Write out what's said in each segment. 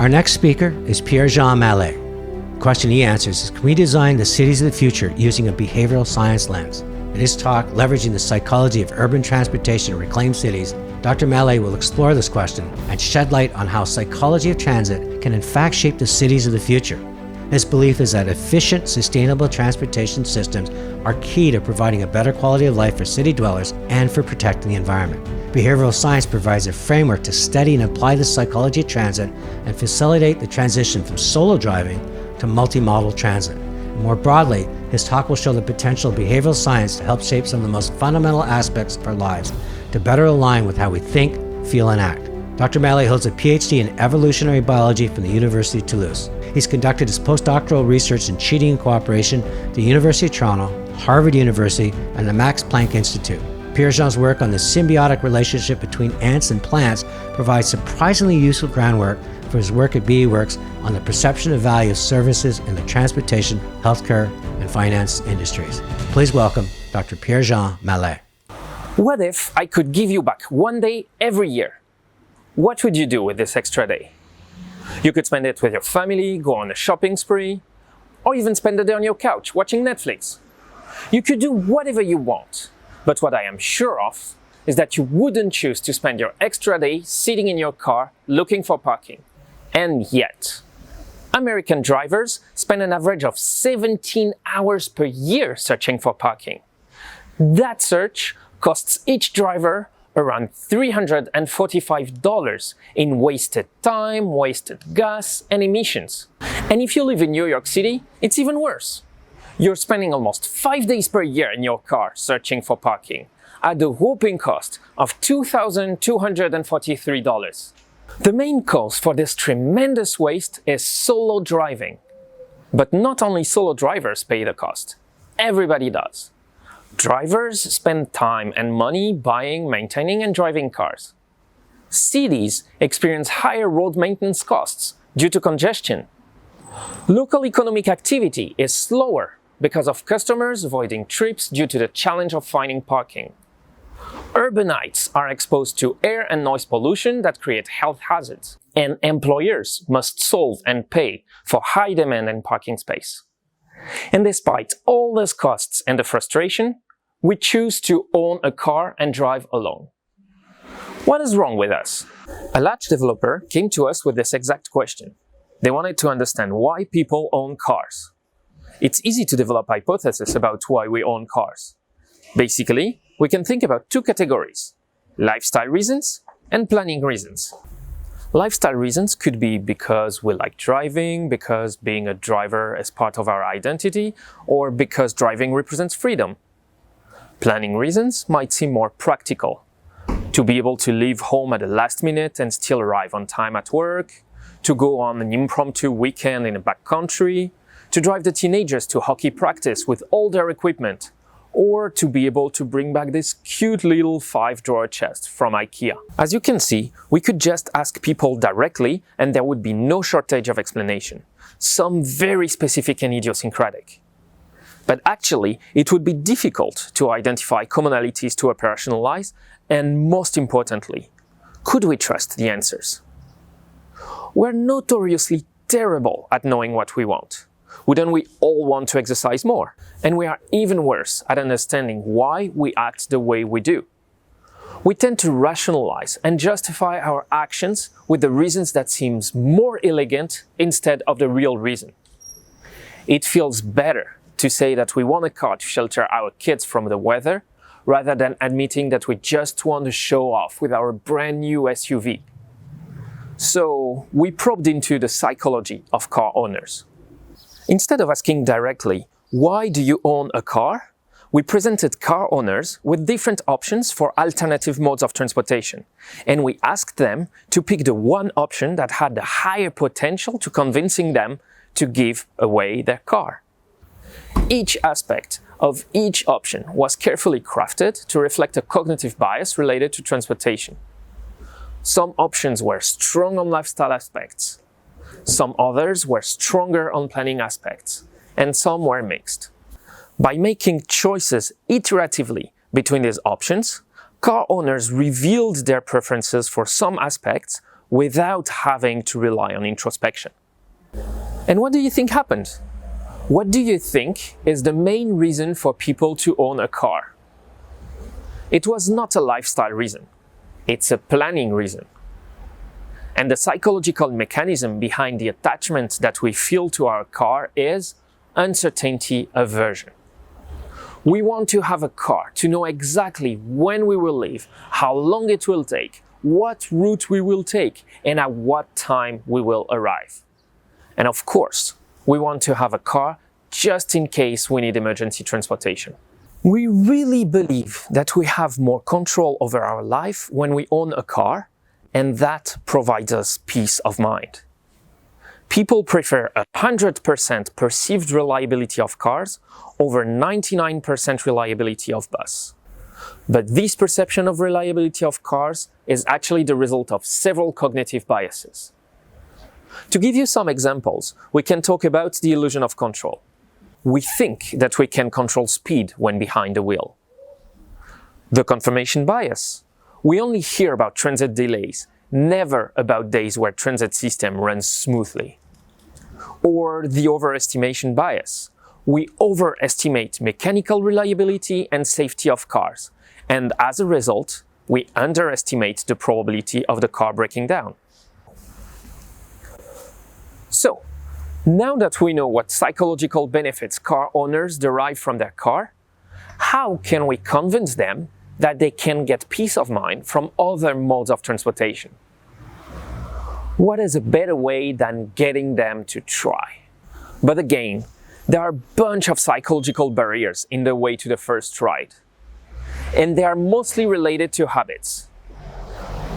Our next speaker is Pierre Jean G. The question he answers is, can we design the cities of the future using a behavioral science lens? In his talk, Leveraging the Psychology of Urban Transportation to Reclaim Cities, Dr. Mallet will explore this question and shed light on how psychology of transit can in fact shape the cities of the future. His belief is that efficient, sustainable transportation systems are key to providing a better quality of life for city dwellers and for protecting the environment. Behavioral science provides a framework to study and apply the psychology of transit and facilitate the transition from solo driving to multimodal transit. More broadly, his talk will show the potential of behavioral science to help shape some of the most fundamental aspects of our lives to better align with how we think, feel, and act. Dr. Mallet holds a PhD in evolutionary biology from the University of Toulouse. He's conducted his postdoctoral research in cheating and cooperation at the University of Toronto, Harvard University, and the Max Planck Institute. Pierre Jean's work on the symbiotic relationship between ants and plants provides surprisingly useful groundwork for his work at BEworks on the perception of value of services in the transportation, healthcare, and finance industries. Please welcome Dr. Pierre Jean Mallet. What if I could give you back one day every year? What would you do with this extra day? You could spend it with your family, go on a shopping spree, or even spend the day on your couch watching Netflix. You could do whatever you want, but what I am sure of is that you wouldn't choose to spend your extra day sitting in your car looking for parking. And yet, American drivers spend an average of 17 hours per year searching for parking. That search costs each driver around $345 in wasted time, wasted gas, and emissions. And if you live in New York City, it's even worse. You're spending almost 5 days per year in your car searching for parking at the whopping cost of $2,243. The main cause for this tremendous waste is solo driving. But not only solo drivers pay the cost, everybody does. Drivers spend time and money buying, maintaining, and driving cars. Cities experience higher road maintenance costs due to congestion. Local economic activity is slower because of customers avoiding trips due to the challenge of finding parking. Urbanites are exposed to air and noise pollution that create health hazards, and employers must solve and pay for high demand and parking space. And despite all these costs and the frustration, we choose to own a car and drive alone. What is wrong with us? A large developer came to us with this exact question. They wanted to understand why people own cars. It's easy to develop hypotheses about why we own cars. Basically, we can think about two categories: lifestyle reasons and planning reasons. Lifestyle reasons could be because we like driving, because being a driver is part of our identity, or because driving represents freedom. Planning reasons might seem more practical. To be able to leave home at the last minute and still arrive on time at work, to go on an impromptu weekend in a backcountry, to drive the teenagers to hockey practice with all their equipment, or to be able to bring back this cute little 5-drawer chest from IKEA. As you can see, we could just ask people directly and there would be no shortage of explanation, some very specific and idiosyncratic. But actually, it would be difficult to identify commonalities to operationalize, and most importantly, could we trust the answers? We're notoriously terrible at knowing what we want. Wouldn't we all want to exercise more? And we are even worse at understanding why we act the way we do. We tend to rationalize and justify our actions with the reasons that seems more elegant instead of the real reason. It feels better to say that we want a car to shelter our kids from the weather rather than admitting that we just want to show off with our brand new SUV. So we probed into the psychology of car owners. Instead of asking directly, why do you own a car? We presented car owners with different options for alternative modes of transportation, and we asked them to pick the one option that had the higher potential to convincing them to give away their car. Each aspect of each option was carefully crafted to reflect a cognitive bias related to transportation. Some options were strong on lifestyle aspects, some others were stronger on planning aspects, and some were mixed. By making choices iteratively between these options, car owners revealed their preferences for some aspects without having to rely on introspection. And what do you think happened? What do you think is the main reason for people to own a car? It was not a lifestyle reason. It's a planning reason. And the psychological mechanism behind the attachment that we feel to our car is uncertainty aversion. We want to have a car to know exactly when we will leave, how long it will take, what route we will take, and at what time we will arrive. And of course, we want to have a car just in case we need emergency transportation. We really believe that we have more control over our life when we own a car, and that provides us peace of mind. People prefer 100% perceived reliability of cars over 99% reliability of bus. But this perception of reliability of cars is actually the result of several cognitive biases. To give you some examples, we can talk about the illusion of control. We think that we can control speed when behind the wheel. The confirmation bias. We only hear about transit delays, never about days where transit system runs smoothly. Or the overestimation bias. We overestimate mechanical reliability and safety of cars, and as a result, we underestimate the probability of the car breaking down. So, now that we know what psychological benefits car owners derive from their car, how can we convince them that they can get peace of mind from other modes of transportation? What is a better way than getting them to try? But again, there are a bunch of psychological barriers in the way to the first ride. And they are mostly related to habits.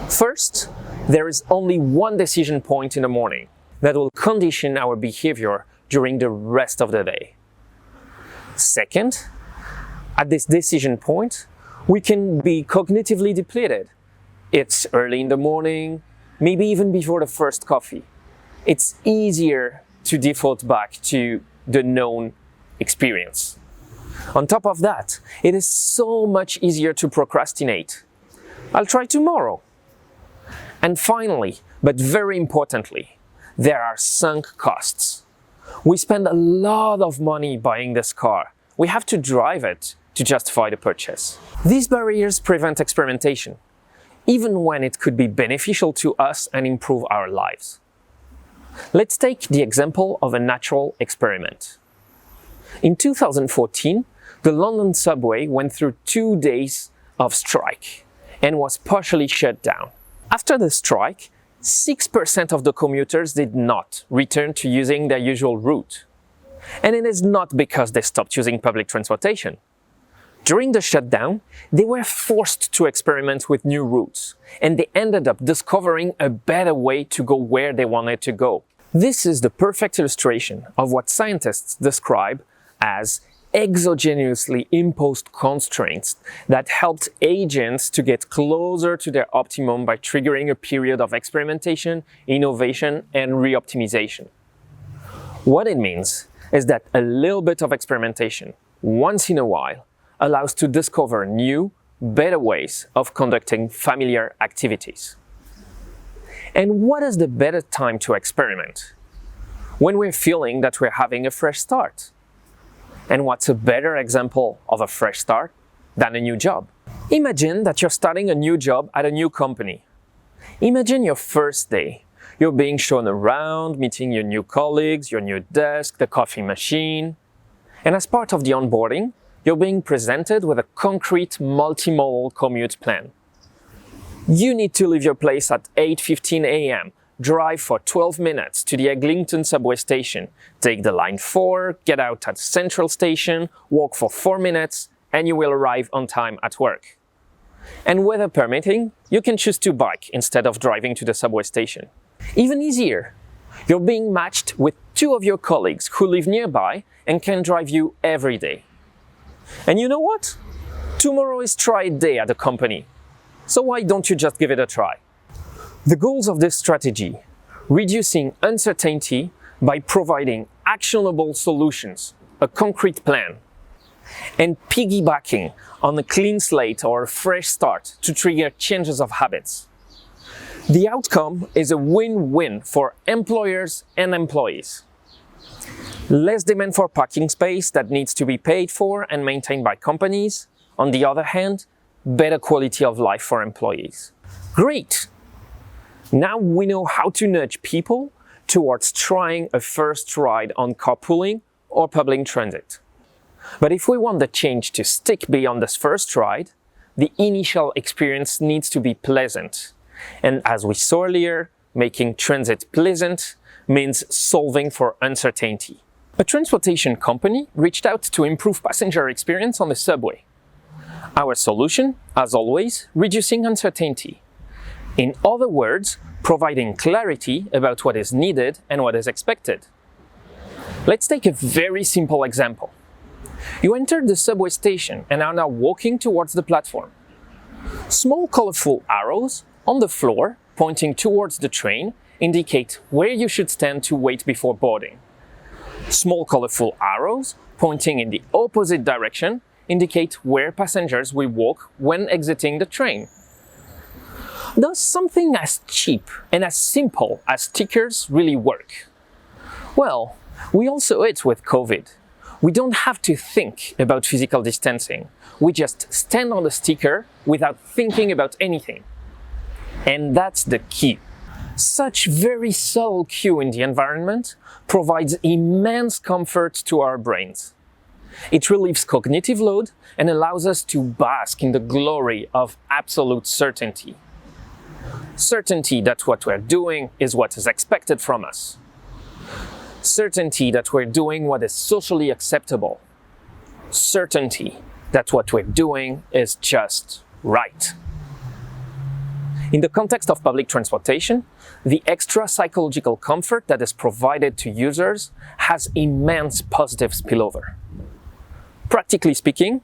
First, there is only one decision point in the morning that will condition our behavior during the rest of the day. Second, at this decision point, we can be cognitively depleted. It's early in the morning, maybe even before the first coffee. It's easier to default back to the known experience. On top of that, it is so much easier to procrastinate. I'll try tomorrow. And finally, but very importantly, there are sunk costs. We spend a lot of money buying this car. We have to drive it to justify the purchase. These barriers prevent experimentation, even when it could be beneficial to us and improve our lives. Let's take the example of a natural experiment. In 2014, the London subway went through 2 days of strike and was partially shut down. After the strike, 6% of the commuters did not return to using their usual route. And it is not because they stopped using public transportation. During the shutdown, they were forced to experiment with new routes, and they ended up discovering a better way to go where they wanted to go. This is the perfect illustration of what scientists describe as exogenously imposed constraints that helped agents to get closer to their optimum by triggering a period of experimentation, innovation, and re-optimization. What it means is that a little bit of experimentation, once in a while, allows to discover new, better ways of conducting familiar activities. And what is the better time to experiment? When we're feeling that we're having a fresh start. And what's a better example of a fresh start than a new job? Imagine that you're starting a new job at a new company. Imagine your first day. You're being shown around, meeting your new colleagues, your new desk, the coffee machine. And as part of the onboarding, you're being presented with a concrete multimodal commute plan. You need to leave your place at 8:15 a.m., drive for 12 minutes to the Eglinton subway station, take the line 4, get out at Central Station, walk for 4 minutes, and you will arrive on time at work. And weather permitting, you can choose to bike instead of driving to the subway station. Even easier, you're being matched with 2 of your colleagues who live nearby and can drive you every day. And you know what? Tomorrow is try day at the company. So why don't you just give it a try? The goals of this strategy: reducing uncertainty by providing actionable solutions, a concrete plan, and piggybacking on a clean slate or a fresh start to trigger changes of habits. The outcome is a win-win for employers and employees. Less demand for parking space that needs to be paid for and maintained by companies. On the other hand, better quality of life for employees. Great! Now we know how to nudge people towards trying a first ride on carpooling or public transit. But if we want the change to stick beyond this first ride, the initial experience needs to be pleasant. And as we saw earlier, making transit pleasant means solving for uncertainty. A transportation company reached out to improve passenger experience on the subway. Our solution, as always, reducing uncertainty. In other words, providing clarity about what is needed and what is expected. Let's take a very simple example. You entered the subway station and are now walking towards the platform. Small colorful arrows on the floor pointing towards the train indicate where you should stand to wait before boarding. Small colorful arrows pointing in the opposite direction indicate where passengers will walk when exiting the train. Does something as cheap and as simple as stickers really work? Well, we all saw it with COVID. We don't have to think about physical distancing. We just stand on the sticker without thinking about anything. And that's the key. Such very subtle cue in the environment provides immense comfort to our brains. It relieves cognitive load and allows us to bask in the glory of absolute certainty. Certainty that what we're doing is what is expected from us. Certainty that we're doing what is socially acceptable. Certainty that what we're doing is just right. In the context of public transportation, the extra psychological comfort that is provided to users has immense positive spillover. Practically speaking,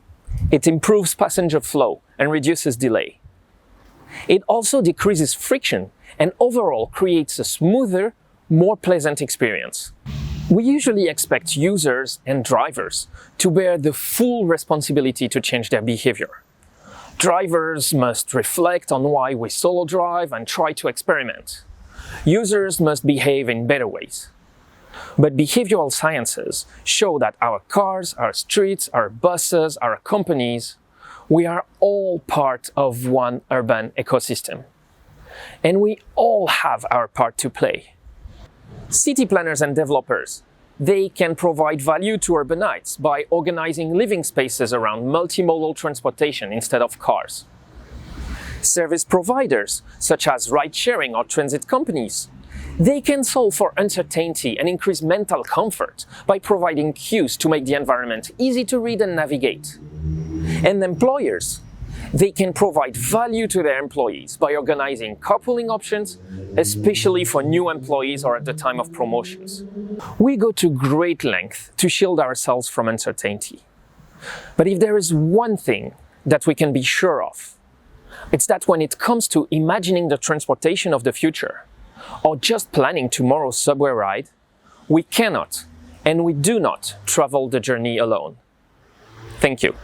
it improves passenger flow and reduces delay. It also decreases friction and overall creates a smoother, more pleasant experience. We usually expect users and drivers to bear the full responsibility to change their behavior. Drivers must reflect on why we solo drive and try to experiment. Users must behave in better ways. But behavioral sciences show that our cars, our streets, our buses, our companies, we are all part of one urban ecosystem. And we all have our part to play. City planners and developers, they can provide value to urbanites by organizing living spaces around multimodal transportation instead of cars. Service providers, such as ride-sharing or transit companies, they can solve for uncertainty and increase mental comfort by providing cues to make the environment easy to read and navigate. And employers, they can provide value to their employees by organizing carpooling options, especially for new employees or at the time of promotions. We go to great length to shield ourselves from uncertainty. But if there is one thing that we can be sure of, it's that when it comes to imagining the transportation of the future, or just planning tomorrow's subway ride, we cannot and we do not travel the journey alone. Thank you.